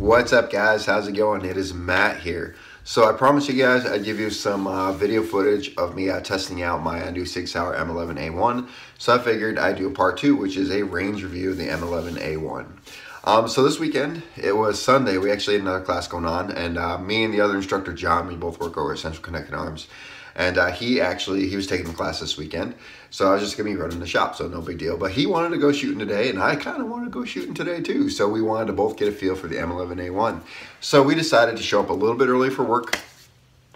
What's up, guys? How's it going? It is Matt here. So I promised you guys I'd give you some video footage of me testing out my new Sig Sauer M11A-1. So I figured I'd do a part 2, which is a range review of the M11A-1. So this weekend, it was Sunday, we actually had another class going on, and me and the other instructor, John, we both work over at Central Connected Arms. And he was taking the class this weekend, so I was just going to be running the shop, so no big deal. But he wanted to go shooting today, and I kind of wanted to go shooting today too, so we wanted to both get a feel for the M11A-1. So we decided to show up a little bit early for work,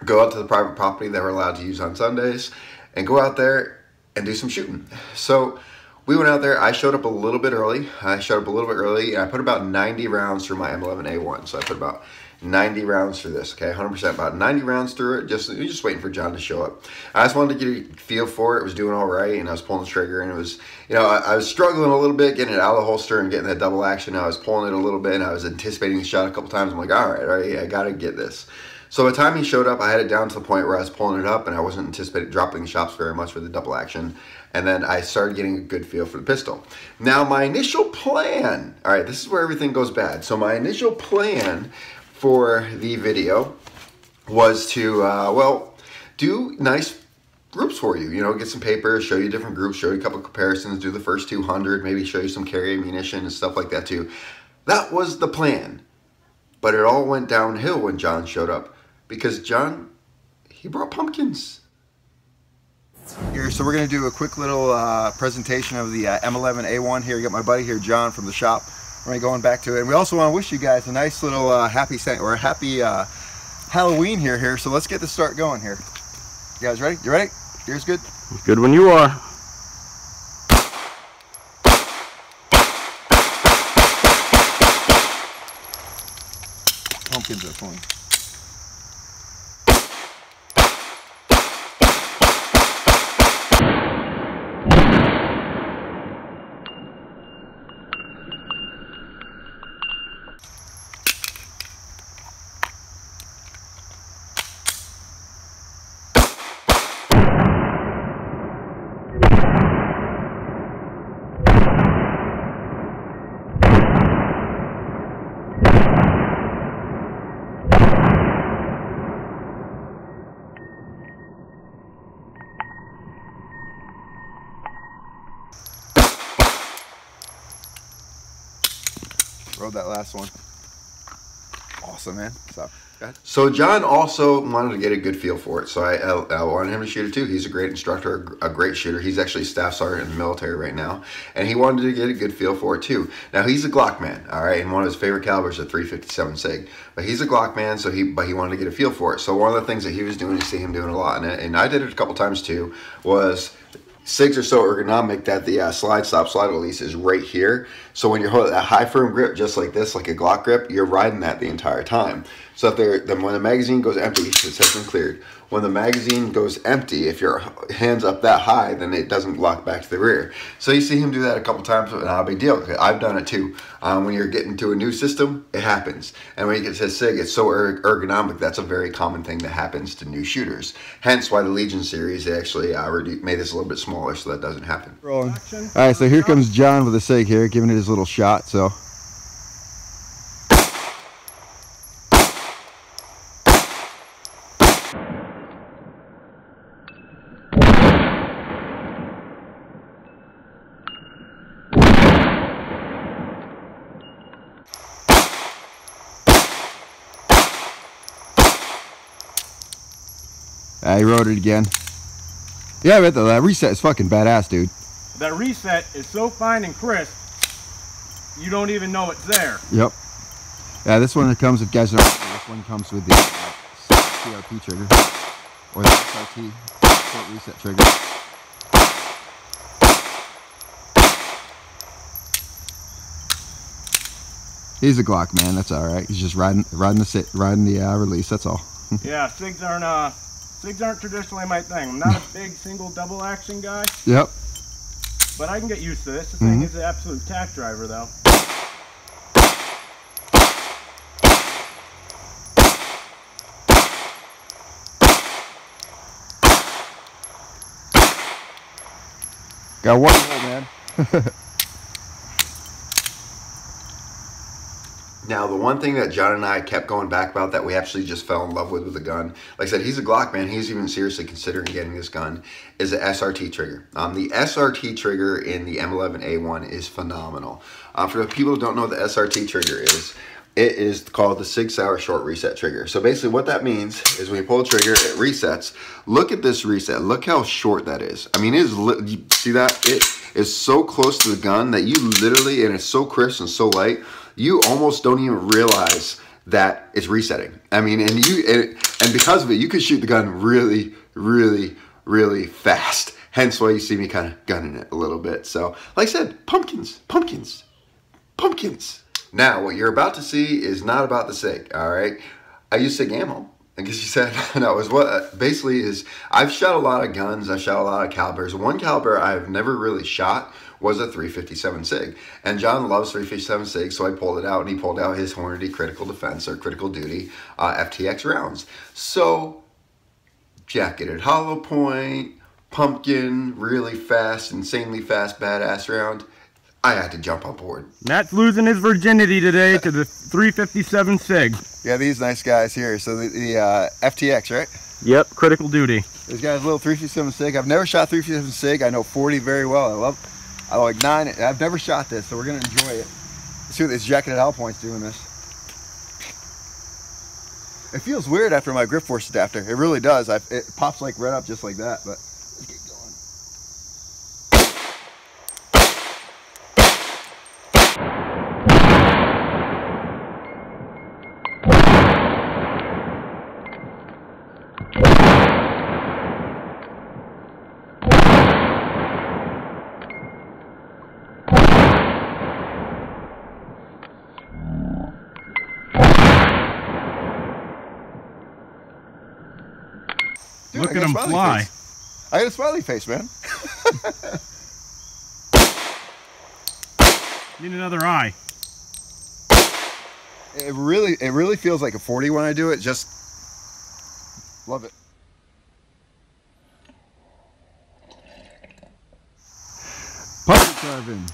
go out to the private property that we're allowed to use on Sundays, and go out there and do some shooting. So we went out there. I showed up a little bit early. And I put about 90 rounds through my M11A-1, so I put about 90 rounds through this, okay, 100%, about 90 rounds through it, just waiting for John to show up. I just wanted to get a feel for it. It was doing all right, and I was pulling the trigger, and it was, I was struggling a little bit, getting it out of the holster and getting that double action. I was pulling it a little bit, and I was anticipating the shot a couple times. I'm like, all right, I gotta get this. So by the time he showed up, I had it down to the point where I was pulling it up, and I wasn't anticipating dropping the shots very much with the double action. And then I started getting a good feel for the pistol. Now, my initial plan, all right, this is where everything goes bad. So my initial plan for the video was to, do nice groups for you. Get some paper, show you different groups, show you a couple of comparisons, do the first 200, maybe show you some carry ammunition and stuff like that too. That was the plan. But it all went downhill when John showed up, because John, he brought pumpkins. Here, so we're going to do a quick little presentation of the M11A-1 here. You got my buddy here, John, from the shop. We're going back to it. And we also want to wish you guys a nice little happy Halloween here. So let's get the start going here. You guys ready? You ready? Yours good? Good when you are. Pumpkins are fun. Rode that last one. Awesome, man. So John also wanted to get a good feel for it, so I wanted him to shoot it too. He's a great instructor, a great shooter. He's actually a staff sergeant in the military right now, and he wanted to get a good feel for it too. Now, he's a Glock man, all right, and one of his favorite calibers is a 357 Sig. But he's a Glock man, so he wanted to get a feel for it. So one of the things that he was doing, you see him doing a lot, and I did it a couple times too, was Sigs are so ergonomic that the slide release is right here. So when you're holding that high firm grip, just like this, like a Glock grip, you're riding that the entire time. So if when the magazine goes empty, it has been cleared. When the magazine goes empty, if your hand's up that high, then it doesn't lock back to the rear. So you see him do that a couple times, but not a big deal. I've done it too. When you're getting to a new system, it happens. And when you get to Sig, it's so ergonomic, that's a very common thing that happens to new shooters. Hence why the Legion series, they actually made this a little bit smaller so that doesn't happen. All right, so here comes John with the Sig here, giving it his little shot, so. He wrote it again. Yeah, but that reset is fucking badass, dude. That reset is so fine and crisp, you don't even know it's there. Yep. Yeah, this one comes with, guys, this one comes with the CRP trigger, or the SRT short reset trigger. He's a Glock man. That's all right. He's just riding the release. That's all. Yeah, Sigs aren't traditionally my thing. I'm not a big single double action guy. Yep. But I can get used to this. The thing is an absolute tack driver though. Got one hole, man. Now, the one thing that John and I kept going back about that we actually just fell in love with the gun, like I said, he's a Glock man, he's even seriously considering getting this gun, is the SRT trigger. The SRT trigger in the M11A1 is phenomenal. For the people who don't know what the SRT trigger is, it is called the Sig Sauer short reset trigger. So basically what that means is when you pull the trigger, it resets. Look at this reset. Look how short that is. I mean, it is, you see that? It is so close to the gun that you literally, and it's so crisp and so light, you almost don't even realize that it's resetting. I mean, and because of it, you can shoot the gun really, really, really fast. Hence why you see me kind of gunning it a little bit. So, like I said, pumpkins, pumpkins, pumpkins. Now, what you're about to see is not about the Sig, all right? I use Sig ammo. I guess you said, no, is what basically is, I've shot a lot of guns, I've shot a lot of calibers. One caliber I've never really shot was a 357 Sig. And John loves 357 Sig, so I pulled it out, and he pulled out his Hornady Critical Defense or Critical Duty FTX rounds. So, jacketed hollow point, pumpkin, really fast, insanely fast, badass round. I had to jump on board. Matt's losing his virginity today to the 357 Sig. Yeah, these nice guys here. So the FTX, right? Yep, Critical Duty. This guy's a little 357 Sig. I've never shot 357 Sig. I know 40 very well. I like 9. I've never shot this, so we're gonna enjoy it. Let's see what this jacketed hollow point's doing this. It feels weird after my grip force adapter. It really does. It pops like right up just like that, but let's get going. Dude, look at him fly. Face. I got a smiley face, man. Need another eye. It really feels like a 40 when I do it. Just love it. Puppet carving.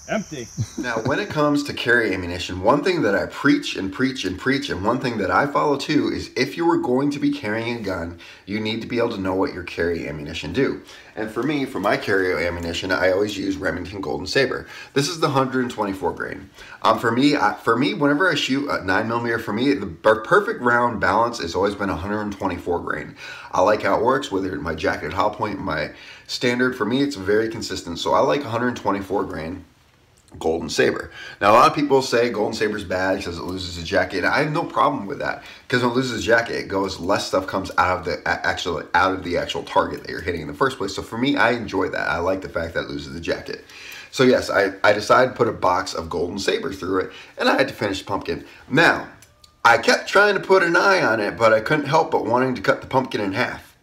Empty. Now, when it comes to carry ammunition, one thing that I preach and preach and preach, and one thing that I follow too, is if you are going to be carrying a gun, you need to be able to know what your carry ammunition do. And for me, for my carry ammunition, I always use Remington Golden Saber. This is the 124 grain. For me, whenever I shoot a 9mm, for me, the perfect round balance has always been 124 grain. I like how it works, whether my jacketed hollow point, my standard. For me, it's very consistent. So I like 124 grain. Golden Saber. Now, a lot of people say Golden Saber's bad because it loses the jacket. And I have no problem with that, because when it loses the jacket, it goes, less stuff comes out of the actual target that you're hitting in the first place. So for me, I enjoy that. I like the fact that it loses the jacket. So yes, I decided to put a box of Golden Saber through it, and I had to finish the pumpkin. Now, I kept trying to put an eye on it, but I couldn't help but wanting to cut the pumpkin in half.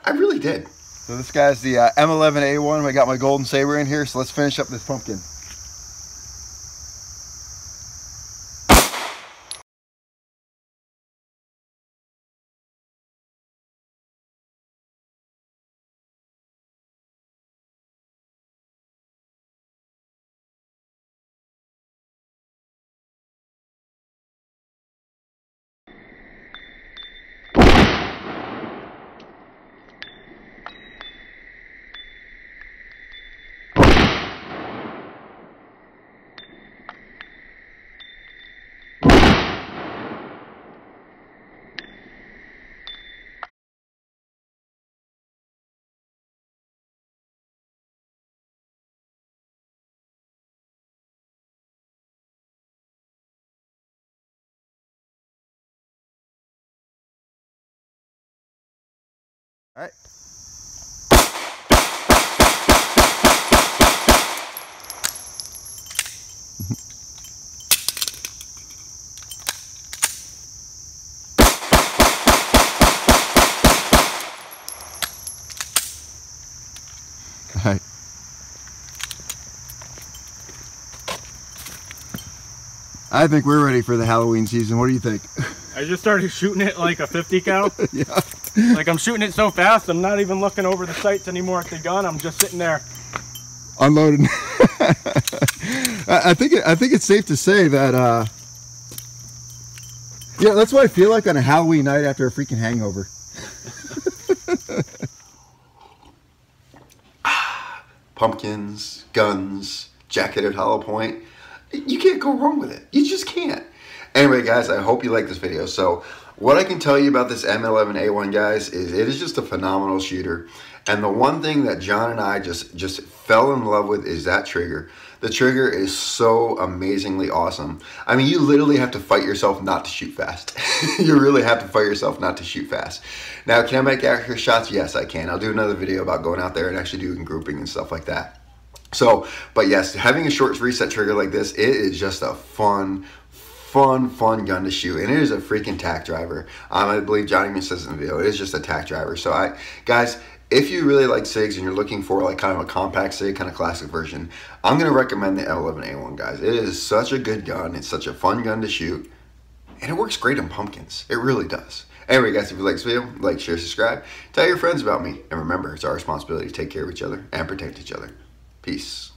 I really did. So this guy's the M11A1. I got my Golden Saber in here, so let's finish up this pumpkin. All right. All right. I think we're ready for the Halloween season. What do you think? I just started shooting it like a 50 cal. Yeah. Like I'm shooting it so fast, I'm not even looking over the sights anymore at the gun. I'm just sitting there unloading. I think it's safe to say that yeah, that's what I feel like on a Halloween night after a freaking hangover. Pumpkins, guns, jacketed hollow point. You can't go wrong with it. You just can't. Anyway, guys, I hope you like this video. So what I can tell you about this M11A1, guys, is it is just a phenomenal shooter. And the one thing that John and I just fell in love with is that trigger. The trigger is so amazingly awesome. I mean, you literally have to fight yourself not to shoot fast. You really have to fight yourself not to shoot fast. Now, can I make accurate shots? Yes, I can. I'll do another video about going out there and actually doing grouping and stuff like that. So, but yes, having a short reset trigger like this, it is just a fun gun to shoot, and it is a freaking tack driver. I believe Johnny even says in the video, it is just a tack driver. So guys, if you really like SIGs and you're looking for like kind of a compact SIG, kind of classic version, I'm going to recommend the M11A1, guys. It is such a good gun. It's such a fun gun to shoot, and it works great on pumpkins. It really does. Anyway, guys, if you like this video, like, share, subscribe, tell your friends about me, and remember, it's our responsibility to take care of each other and protect each other. Peace.